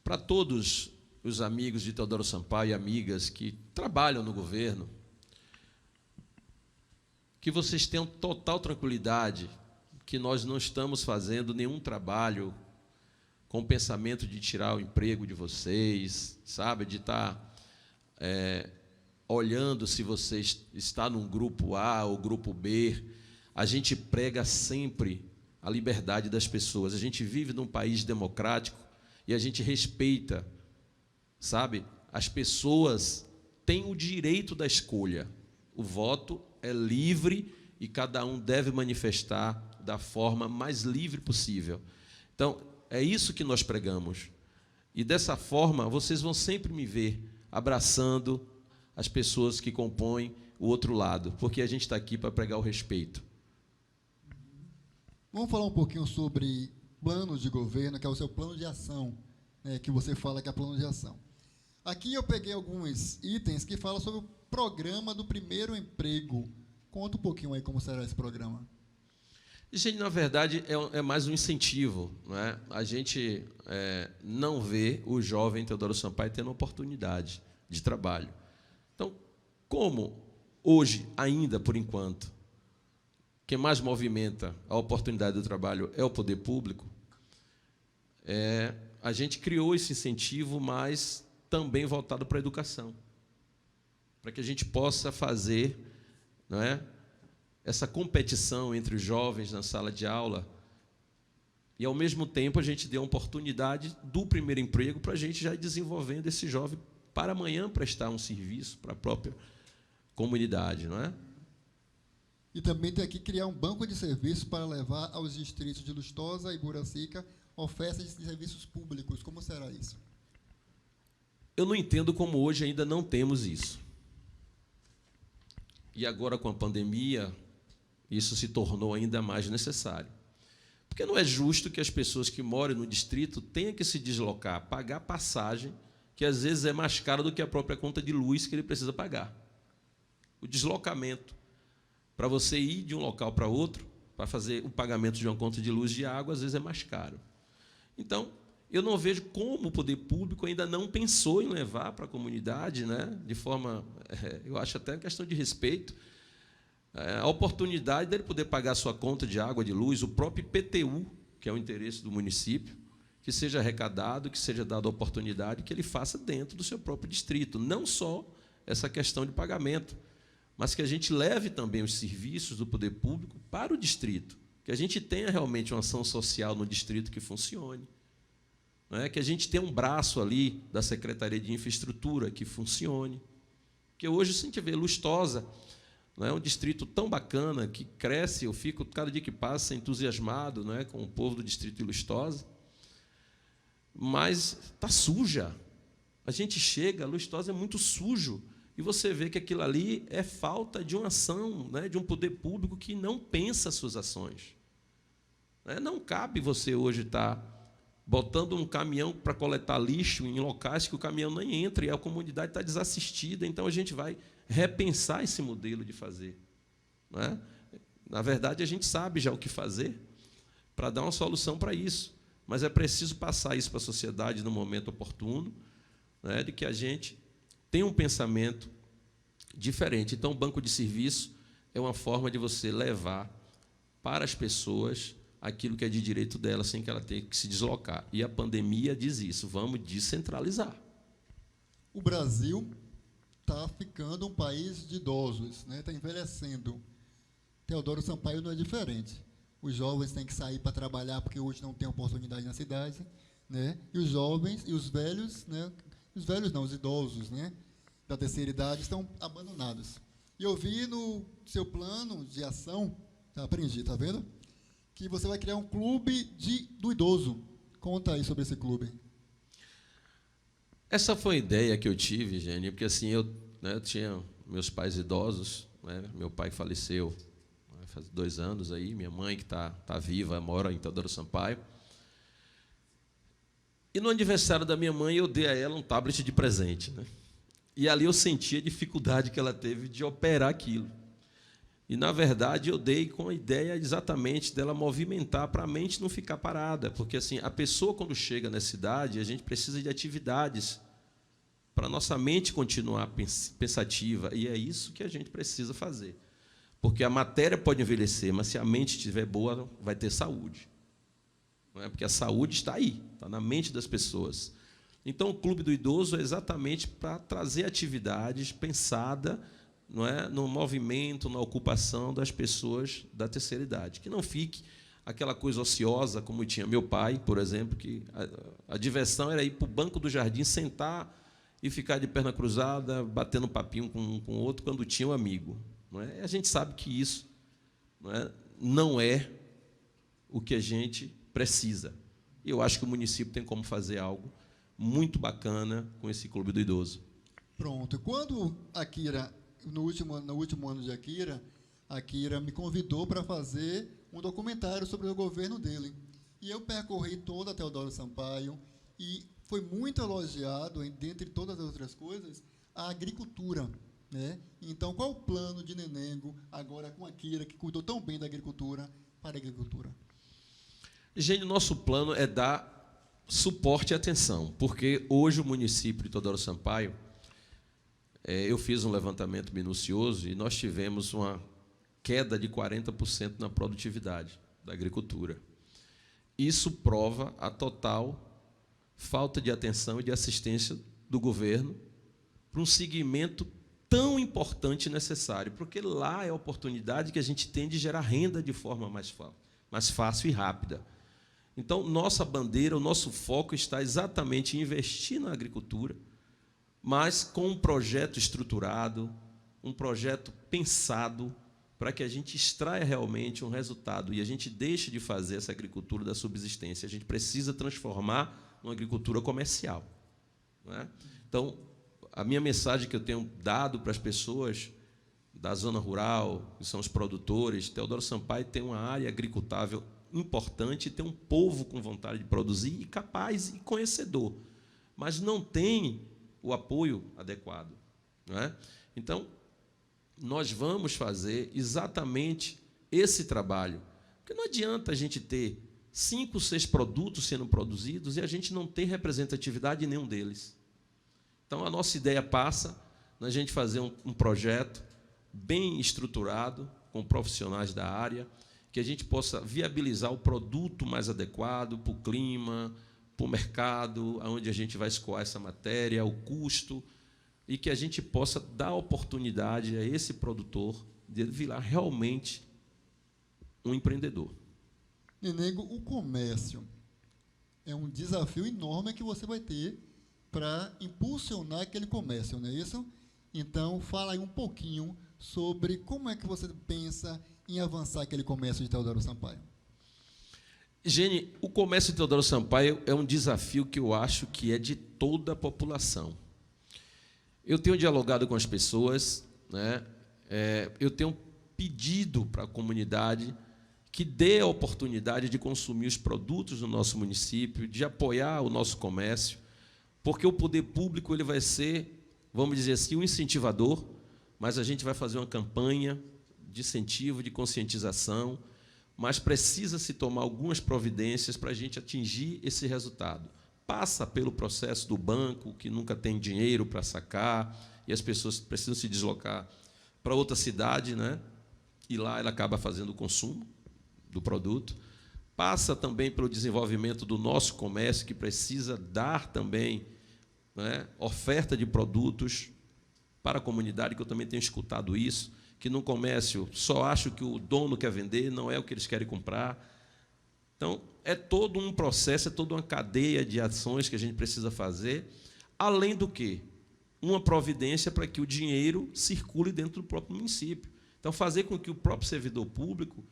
para todos os amigos de Teodoro Sampaio e amigas que trabalham no governo, que vocês tenham total tranquilidade que nós não estamos fazendo nenhum trabalho com o pensamento de tirar o emprego de vocês, sabe, de estar olhando se você está num grupo A ou grupo B. A gente prega sempre a liberdade das pessoas. A gente vive num país democrático e a gente respeita, sabe? As pessoas têm o direito da escolha. O voto é livre e cada um deve manifestar da forma mais livre possível. Então, é isso que nós pregamos. E dessa forma, vocês vão sempre me ver abraçando as pessoas que compõem o outro lado, porque a gente está aqui para pregar o respeito.
Vamos falar um pouquinho sobre planos de governo, que é o seu plano de ação, né, que você fala que é plano de ação. Aqui eu peguei alguns itens que falam sobre o programa do primeiro emprego. Conta um pouquinho aí como será esse programa.
Gente, na verdade, é mais um incentivo, não é? A gente não vê o jovem Teodoro Sampaio tendo oportunidade de trabalho. Então, como hoje, ainda por enquanto, quem mais movimenta a oportunidade do trabalho é o poder público, a gente criou esse incentivo, mas também voltado para a educação, para que a gente possa fazer, não é, essa competição entre os jovens na sala de aula E, ao mesmo tempo, a gente deu a oportunidade do primeiro emprego para a gente já ir desenvolvendo esse jovem para amanhã prestar um serviço para a própria comunidade, não é?
E também tem aqui criar um banco de serviços para levar aos distritos de Lustosa e Buracica ofertas de serviços públicos. Como será isso?
Eu não entendo como hoje ainda não temos isso. E agora, com a pandemia, isso se tornou ainda mais necessário. Porque não é justo que as pessoas que moram no distrito tenham que se deslocar, pagar passagem, que às vezes é mais cara do que a própria conta de luz que ele precisa pagar. O deslocamento, para você ir de um local para outro, para fazer o pagamento de uma conta de luz e de água, às vezes é mais caro. Então, eu não vejo como o poder público ainda não pensou em levar para a comunidade, né, de forma, eu acho até questão de respeito, a oportunidade dele poder pagar a sua conta de água, de luz, o próprio IPTU, que é o interesse do município, que seja arrecadado, que seja dado a oportunidade, que ele faça dentro do seu próprio distrito. Não só essa questão de pagamento, mas que a gente leve também os serviços do poder público para o distrito, que a gente tenha realmente uma ação social no distrito que funcione, não é? Que a gente tenha um braço ali da Secretaria de Infraestrutura que funcione. Porque hoje, se a gente vê Lustosa, não é um distrito tão bacana, que cresce, eu fico, cada dia que passa, entusiasmado, não é, com o povo do distrito de Lustosa, mas está suja. A gente chega, Lustosa é muito sujo, e você vê que aquilo ali é falta de uma ação, né, de um poder público que não pensa as suas ações. Não cabe você hoje estar botando um caminhão para coletar lixo em locais que o caminhão nem entra e a comunidade está desassistida, então a gente vai repensar esse modelo de fazer. Não é? Na verdade, a gente sabe já o que fazer para dar uma solução para isso, mas é preciso passar isso para a sociedade no momento oportuno, né, de que a gente tem um pensamento diferente. Então, o banco de serviço é uma forma de você levar para as pessoas aquilo que é de direito dela, sem que ela tenha que se deslocar. E a pandemia diz isso, vamos descentralizar.
O Brasil está ficando um país de idosos, né? Está envelhecendo. Teodoro Sampaio não é diferente. Os jovens têm que sair para trabalhar porque hoje não tem oportunidade na cidade, né? E os jovens e os velhos, né? Os velhos não, os idosos, né, da terceira idade estão abandonados. E eu vi no seu plano de ação, aprendi, está vendo? Que você vai criar um clube do idoso. Conta aí sobre esse clube.
Essa foi a ideia que eu tive, Gênia, porque assim, eu tinha meus pais idosos, né, meu pai faleceu faz 2 anos, aí, minha mãe, que está viva, mora em Teodoro Sampaio. E no aniversário da minha mãe, eu dei a ela um tablet de presente, né? E ali eu senti a dificuldade que ela teve de operar aquilo. E, na verdade, eu dei com a ideia exatamente dela movimentar para a mente não ficar parada. Porque, assim, a pessoa, quando chega nessa idade, a gente precisa de atividades para a nossa mente continuar pensativa. E é isso que a gente precisa fazer. Porque a matéria pode envelhecer, mas se a mente estiver boa, vai ter saúde. Não é? Porque a saúde está aí, está na mente das pessoas. Então, o Clube do Idoso é exatamente para trazer atividades pensadas, não é, no movimento, na ocupação das pessoas da terceira idade. Que não fique aquela coisa ociosa, como tinha meu pai, por exemplo, que a diversão era ir para o banco do jardim, sentar e ficar de perna cruzada, batendo papinho com um com o outro, quando tinha um amigo. Não é? A gente sabe que isso não é o que a gente precisa. E eu acho que o município tem como fazer algo muito bacana com esse Clube do Idoso.
Pronto. Quando a Kira, no último ano de Akira, a Kira me convidou para fazer um documentário sobre o governo dele. E eu percorri toda a Teodoro Sampaio e foi muito elogiado, dentre todas as outras coisas, a agricultura, né? Então, qual o plano de Nenengo, agora com a Kira, que cuidou tão bem da agricultura, para a agricultura?
Gente, nosso plano é dar suporte e atenção, porque hoje o município de Teodoro Sampaio, eu fiz um levantamento minucioso e nós tivemos uma queda de 40% na produtividade da agricultura. Isso prova a total falta de atenção e de assistência do governo para um segmento tão importante e necessário, porque lá é a oportunidade que a gente tem de gerar renda de forma mais fácil e rápida. Então, nossa bandeira, o nosso foco está exatamente em investir na agricultura, mas com um projeto estruturado, um projeto pensado para que a gente extraia realmente um resultado e a gente deixe de fazer essa agricultura da subsistência. A gente precisa transformar numa agricultura comercial, não é? Então, a minha mensagem que eu tenho dado para as pessoas da zona rural, que são os produtores, Teodoro Sampaio tem uma área agricultável importante, tem um povo com vontade de produzir e capaz e conhecedor, mas não tem o apoio adequado, não é? Então, nós vamos fazer exatamente esse trabalho, porque não adianta a gente ter 5, 6 produtos sendo produzidos e a gente não ter representatividade em nenhum deles. Então, a nossa ideia passa na gente fazer um projeto bem estruturado, com profissionais da área, que a gente possa viabilizar o produto mais adequado para o clima, para o mercado, onde a gente vai escoar essa matéria, o custo, e que a gente possa dar oportunidade a esse produtor de virar realmente um empreendedor.
Nenengo, o comércio é um desafio enorme que você vai ter para impulsionar aquele comércio, não é isso? Então, fala aí um pouquinho sobre como é que você pensa em avançar aquele comércio de Teodoro Sampaio.
Gene, o comércio de Teodoro Sampaio é um desafio que eu acho que é de toda a população. Eu tenho dialogado com as pessoas, né? Eu tenho pedido para a comunidade que dê a oportunidade de consumir os produtos do nosso município, de apoiar o nosso comércio, porque o poder público ele vai ser, vamos dizer assim, um incentivador, mas a gente vai fazer uma campanha de incentivo, de conscientização, mas precisa se tomar algumas providências para a gente atingir esse resultado. Passa pelo processo do banco, que nunca tem dinheiro para sacar, e as pessoas precisam se deslocar para outra cidade, né? E lá ela acaba fazendo o consumo do produto. Passa também pelo desenvolvimento do nosso comércio, que precisa dar também, né, oferta de produtos para a comunidade, que eu também tenho escutado isso, que no comércio só acho que o dono quer vender, não é o que eles querem comprar. Então, é todo um processo, é toda uma cadeia de ações que a gente precisa fazer, além do que uma providência para que o dinheiro circule dentro do próprio município. Então, fazer com que o próprio servidor público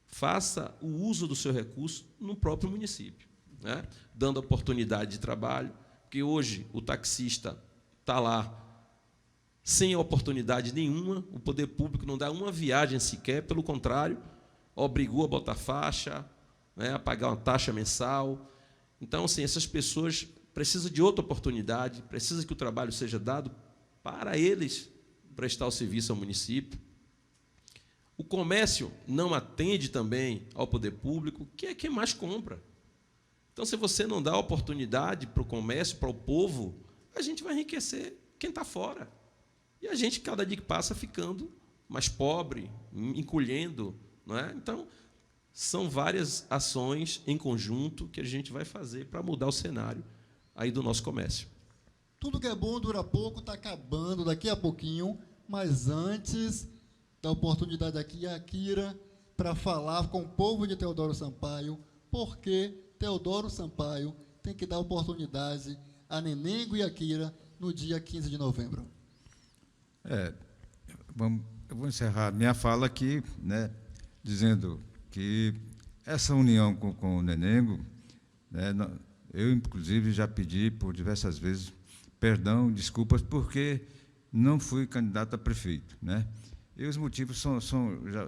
faça o uso do seu recurso no próprio município, né? Dando oportunidade de trabalho, porque hoje o taxista está lá sem oportunidade nenhuma, o poder público não dá uma viagem sequer, pelo contrário, obrigou a botar faixa, né, a pagar uma taxa mensal. Então, assim, essas pessoas precisam de outra oportunidade, precisam que o trabalho seja dado para eles prestar o serviço ao município. O comércio não atende também ao poder público, que é quem mais compra. Então, se você não dá oportunidade para o comércio, para o povo, a gente vai enriquecer quem está fora. E a gente, cada dia que passa, ficando mais pobre, encolhendo, não é? Então, são várias ações em conjunto que a gente vai fazer para mudar o cenário aí do nosso comércio.
Tudo que é bom dura pouco, está acabando daqui a pouquinho, mas antes da oportunidade aqui a Akira para falar com o povo de Teodoro Sampaio, porque Teodoro Sampaio tem que dar oportunidade a Nenengo e Akira no dia 15 de novembro.
Eu vou encerrar minha fala aqui, né, dizendo que essa união com o Nenengo, né, eu, inclusive, já pedi por diversas vezes perdão, desculpas, porque não fui candidato a prefeito, né? E os motivos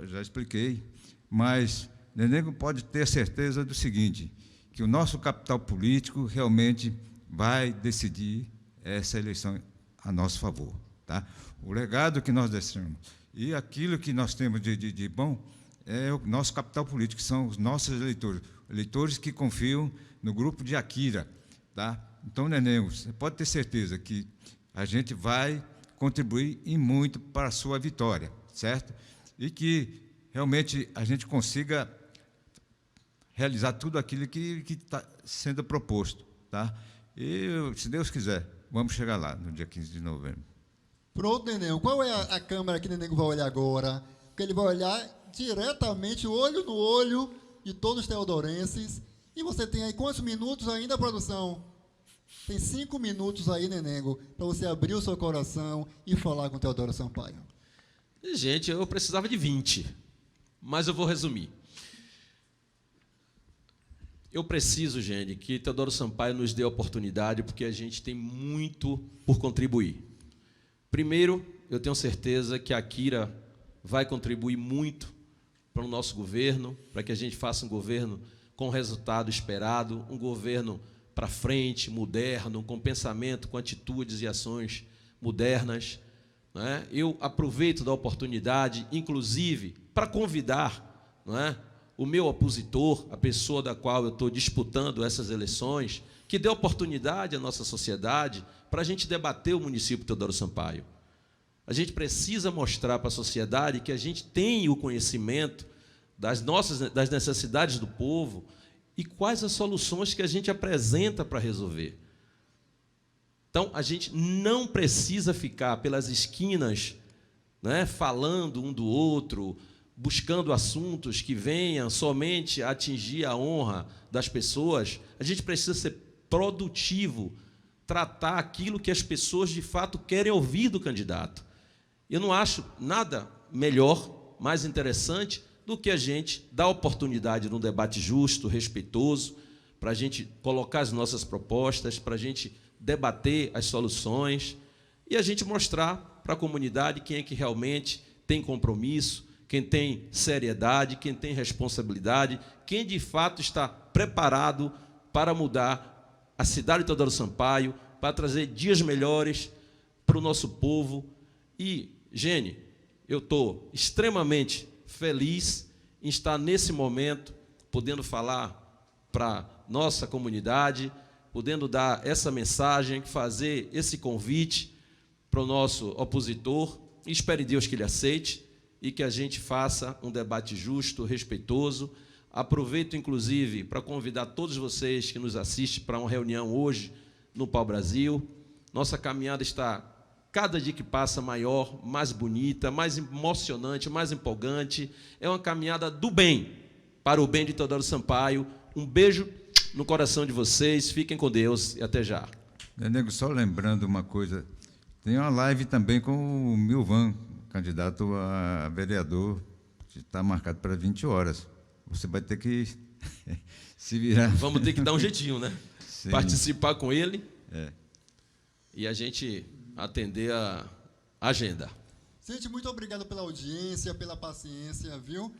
já expliquei, mas Nenengo pode ter certeza do seguinte, que o nosso capital político realmente vai decidir essa eleição a nosso favor, tá? O legado que nós deixamos e aquilo que nós temos de bom é o nosso capital político, que são os nossos eleitores que confiam no grupo de Akira, tá? Então, Nenengo, você pode ter certeza que a gente vai contribuir e muito para a sua vitória, certo? E que realmente a gente consiga realizar tudo aquilo que está sendo proposto, tá? E, se Deus quiser, vamos chegar lá no dia 15 de novembro.
Pronto, Nenengo. Qual é a câmera que o Nenengo vai olhar agora? Porque ele vai olhar diretamente, olho no olho de todos os teodorenses, E você tem aí quantos minutos ainda, produção? Tem 5 minutos aí, Nenengo, para você abrir o seu coração e falar com Teodoro Sampaio.
Gente, eu precisava de 20, mas eu vou resumir. Eu preciso, gente, que Teodoro Sampaio nos dê a oportunidade, porque a gente tem muito por contribuir. Primeiro, eu tenho certeza que a Kira vai contribuir muito para o nosso governo, para que a gente faça um governo com o resultado esperado, um governo para frente, moderno, com pensamento, com atitudes e ações modernas, né? Eu aproveito da oportunidade, inclusive, para convidar, não é, o meu opositor, a pessoa da qual eu estou disputando essas eleições, que dê oportunidade à nossa sociedade para a gente debater o município Teodoro Sampaio. A gente precisa mostrar para a sociedade que a gente tem o conhecimento das necessidades do povo e quais as soluções que a gente apresenta para resolver. Então, a gente não precisa ficar pelas esquinas, né, falando um do outro, buscando assuntos que venham somente a atingir a honra das pessoas. A gente precisa ser produtivo, tratar aquilo que as pessoas, de fato, querem ouvir do candidato. Eu não acho nada melhor, mais interessante, do que a gente dar oportunidade num debate justo, respeitoso, para a gente colocar as nossas propostas, para a gente debater as soluções e a gente mostrar para a comunidade quem é que realmente tem compromisso, quem tem seriedade, quem tem responsabilidade, quem de fato está preparado para mudar a cidade de Teodoro Sampaio, para trazer dias melhores para o nosso povo. E, Gene, eu estou extremamente feliz em estar nesse momento, podendo falar para nossa comunidade, podendo dar essa mensagem, fazer esse convite para o nosso opositor. E espere Deus que ele aceite e que a gente faça um debate justo, respeitoso. Aproveito, inclusive, para convidar todos vocês que nos assistem para uma reunião hoje no Pau Brasil. Nossa caminhada está, cada dia que passa, maior, mais bonita, mais emocionante, mais empolgante. É uma caminhada do bem, para o bem de Teodoro Sampaio. Um beijo no coração de vocês, fiquem com Deus e até já.
Nenengo, só lembrando uma coisa, tem uma live também com o Milvan, candidato a vereador, que está marcado para 20 horas. Você vai ter que se virar.
Vamos ter que dar um jeitinho, né?
Sim.
Participar com ele e a gente atender a agenda.
Gente, muito obrigado pela audiência, pela paciência, viu?